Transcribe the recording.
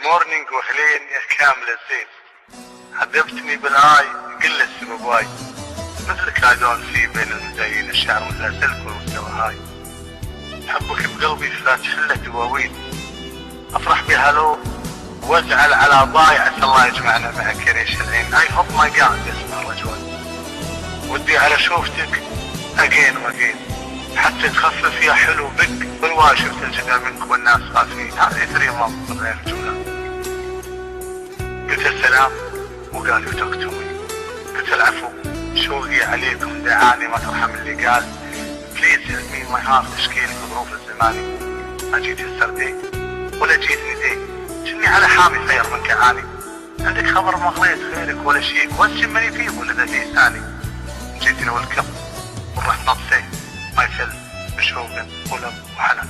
مورنينج وهلين يا كامل الزين. حببتني بالهاي قل السبب واي. مثلك عدون في بين المزايين الشعر مثل سلك والمستوى هاي. حبك بقلبي فاتح له دواوين. افرح بهالو وازعل على ضايع عسى الله يجمعنا معك يا ريش العين. I hope my God اسمع الرجوان. ودي على شوفتك اجين واجين حتى تخفف يا حلو بك بالواشف تلجأ منك والناس خافين. هذه 3 months من غير جملة. قلت السلام وقال you talk to me. قلت العفو شوقي عليكم دعاني ما ترحم اللي قال please help me my heart تشكيل بظروف الزماني. ما جيت السردي ولا جيتني دي جني على حامي خير من كعاني. عندك خبر مغليت غيرك ولا شيء واسجمني فيه ولا ذا في ثاني. جيتني والكم ورحت نطسي ما يفل بشوق ولم وحنان.